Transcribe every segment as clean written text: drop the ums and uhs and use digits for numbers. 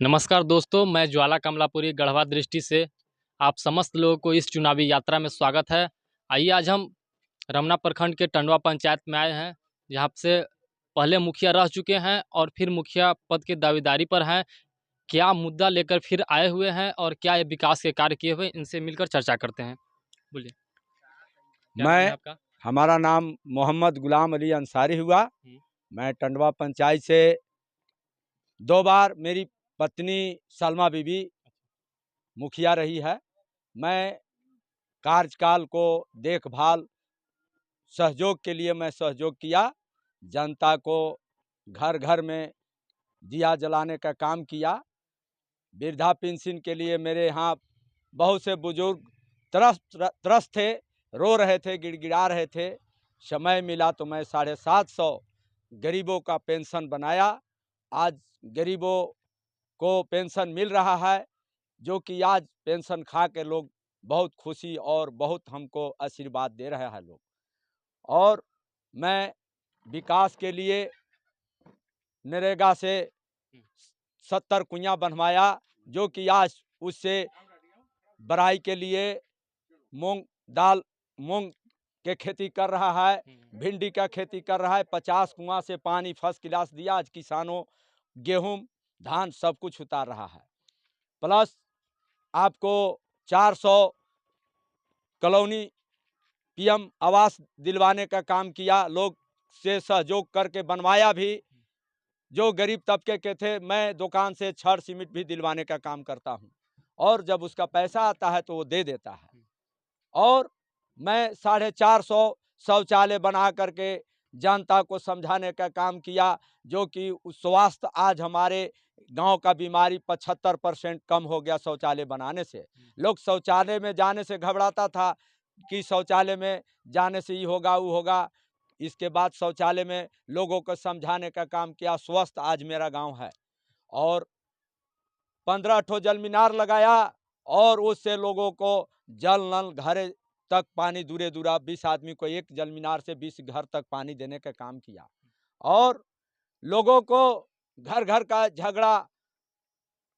नमस्कार दोस्तों, मैं ज्वाला कमलापुरी गढ़वा दृष्टि से आप समस्त लोगों को इस चुनावी यात्रा में स्वागत है। आइए आज हम रमना प्रखंड के टंडवा पंचायत में आए हैं, जहाँ से पहले मुखिया रह चुके हैं और फिर मुखिया पद की दावेदारी पर हैं। क्या मुद्दा लेकर फिर आए हुए हैं और क्या ये विकास के कार्य किए हुए, इनसे मिलकर चर्चा करते हैं। बोलिए, क्या नाम है मैं आपका? हमारा नाम मोहम्मद गुलाम अली अंसारी हुआ। मैं टंडवा पंचायत से 2 बार मेरी पत्नी सलमा बीबी मुखिया रही है। मैं कार्यकाल को देखभाल सहयोग के लिए मैं सहयोग किया। जनता को घर-घर में दिया जलाने का काम किया। वृद्धा पेंशन के लिए मेरे यहाँ बहुत से बुजुर्ग त्रस्त थे, रो रहे थे, गिड़गिड़ा रहे थे। समय मिला तो मैं 750 गरीबों का पेंशन बनाया। आज गरीबों को पेंशन मिल रहा है, जो कि आज पेंशन खा के लोग बहुत खुशी और बहुत हमको आशीर्वाद दे रहे हैं लोग। और मैं विकास के लिए नरेगा से 70 कुइयाँ बनवाया, जो कि आज उससे बराई के लिए मूंग के खेती कर रहा है, भिंडी का खेती कर रहा है। 50 कुआं से पानी फर्स्ट क्लास दिया। आज किसानों गेहूं धान सब कुछ उतार रहा है। प्लस आपको 400 कॉलोनी पीएम आवास दिलवाने का काम किया, लोग से सहयोग करके बनवाया भी। जो गरीब तबके के थे, मैं दुकान से छड़ सीमेंट भी दिलवाने का काम करता हूं, और जब उसका पैसा आता है तो वो दे देता है। और मैं 450 शौचालय बना करके जनता को समझाने का काम किया, जो कि स्वास्थ्य आज हमारे गांव का बीमारी 75% कम हो गया शौचालय बनाने से। लोग शौचालय में जाने से घबराता था कि शौचालय में जाने से ये होगा वो होगा। इसके बाद शौचालय में लोगों को समझाने का काम किया। स्वस्थ आज मेरा गांव है। और 15 ठो जल मीनार लगाया, और उससे लोगों को जल नल घर तक पानी दूरे दूरा 20 आदमी को एक जल मीनार से 20 घर तक पानी देने का काम किया। और लोगों को घर घर का झगड़ा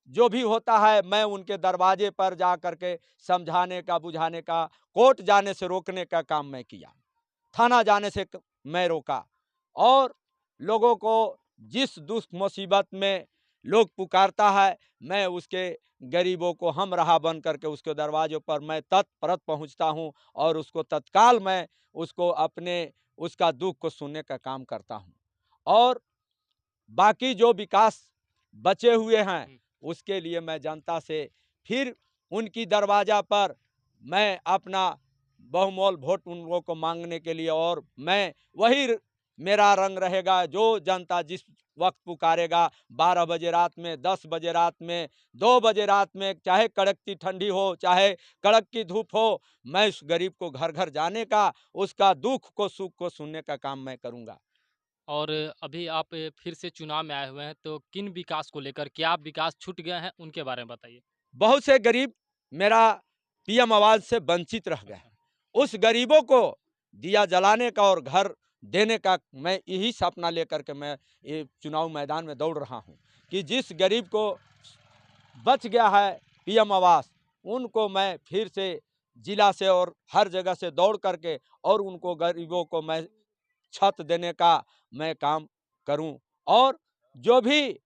जो भी होता है, मैं उनके दरवाजे पर जा करके समझाने का, बुझाने का, कोर्ट जाने से रोकने का काम मैं किया, थाना जाने से मैं रोका। और लोगों को जिस दुख मुसीबत में लोग पुकारता है, मैं उसके गरीबों को हम रहा बन करके उसके दरवाजों पर मैं तत्परत पहुंचता हूं, और उसको तत्काल मैं उसको अपने उसका दुख को सुनने का काम करता हूं। और बाकी जो विकास बचे हुए हैं, उसके लिए मैं जनता से फिर उनकी दरवाजा पर मैं अपना बहुमोल वोट उन लोगों को मांगने के लिए, और मैं वही मेरा रंग रहेगा जो जनता जिस वक्त पुकारेगा, 12 बजे रात में, 10 बजे रात में, 2 बजे रात में, चाहे कड़कती ठंडी हो, चाहे कड़क की धूप हो, मैं उस गरीब को घर घर जाने का, उसका दुख को सुख को सुनने का काम मैं करूंगा। और अभी आप फिर से चुनाव में आए हुए हैं, तो किन विकास को लेकर क्या विकास छूट गए हैं, उनके बारे में बताइए। बहुत से गरीब मेरा पीएम आवाज से वंचित रह गए। अच्छा। उस गरीबों को दिया जलाने का और घर देने का मैं यही सपना लेकर के मैं ये चुनाव मैदान में दौड़ रहा हूं, कि जिस गरीब को बच गया है पीएम आवास, उनको मैं फिर से जिला से और हर जगह से दौड़ करके और उनको गरीबों को मैं छत देने का मैं काम करूं। और जो भी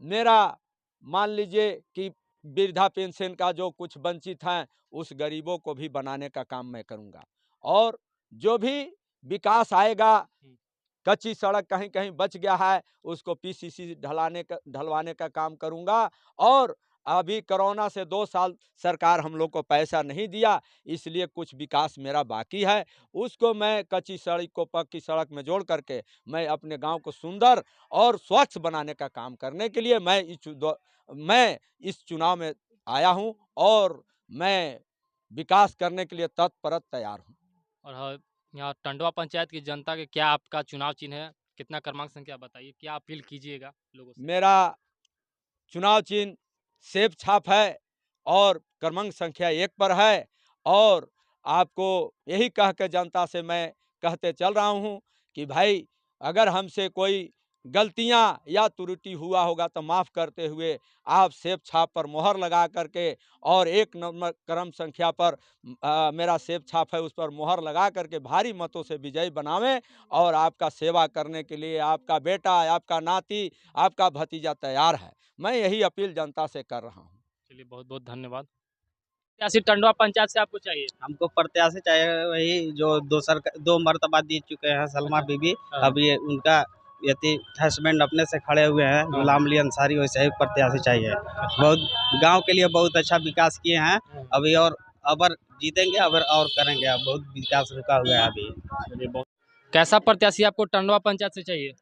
मेरा मान लीजिए कि वृद्धा पेंशन का जो कुछ वंचित हैं, उस गरीबों को भी बनाने का काम मैं करूंगा। और जो भी विकास आएगा, कच्ची सड़क कहीं कहीं बच गया है, उसको पीसीसी ढलवाने का काम करूंगा। और अभी कोरोना से 2 साल सरकार हम लोग को पैसा नहीं दिया, इसलिए कुछ विकास मेरा बाकी है। उसको मैं कच्ची सड़क को पक्की सड़क में जोड़ करके मैं अपने गांव को सुंदर और स्वच्छ बनाने का काम करने के लिए मैं इस चुनाव में आया हूं, और मैं विकास करने के लिए तत्पर तैयार हूं। और यहाँ टंडवा पंचायत की जनता के क्या आपका चुनाव चिन्ह है, कितना क्रमांक संख्या बताइए, क्या अपील कीजिएगा लोगों से। मेरा चुनाव चिन्ह सेब छाप है, और क्रमांक संख्या 1 पर है। और आपको यही कह के जनता से मैं कहते चल रहा हूं कि भाई, अगर हमसे कोई गलतियां या त्रुटि हुआ होगा तो माफ़ करते हुए आप सेब छाप पर मोहर लगा करके और 1 नंबर क्रम संख्या पर मेरा सेब छाप है उस पर मोहर लगा करके भारी मतों से विजयी बनावें और आपका सेवा करने के लिए आपका बेटा, आपका नाती, आपका भतीजा तैयार है। मैं यही अपील जनता से कर रहा हूँ। चलिए बहुत बहुत धन्यवाद। प्रत्याशी टंडवा पंचायत से आपको चाहिए? हमको प्रत्याशी चाहिए वही जो 2 मर्तबा जीत चुके हैं सलमा बीबी। अब ये उनका यदि हस्बैंड अपने से खड़े हुए हैं गुलाम अली अंसारी, वैसे ही प्रत्याशी चाहिए। बहुत गांव के लिए बहुत अच्छा विकास किए हैं। अभी और अबर जीतेंगे, अबर और करेंगे। अब बहुत विकास रुका हुआ है अभी। चलिए बहुत। कैसा प्रत्याशी आपको टंडवा पंचायत से चाहिए?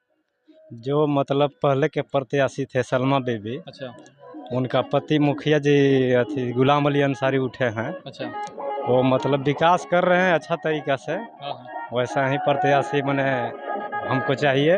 जो मतलब पहले के प्रत्याशी थे सलमा बीबी, अच्छा उनका पति मुखिया जी अथी गुलाम अली अंसारी उठे हैं। अच्छा। वो मतलब विकास कर रहे हैं अच्छा तरीका से। हाँ हाँ। वैसा ही प्रत्याशी मने हमको चाहिए।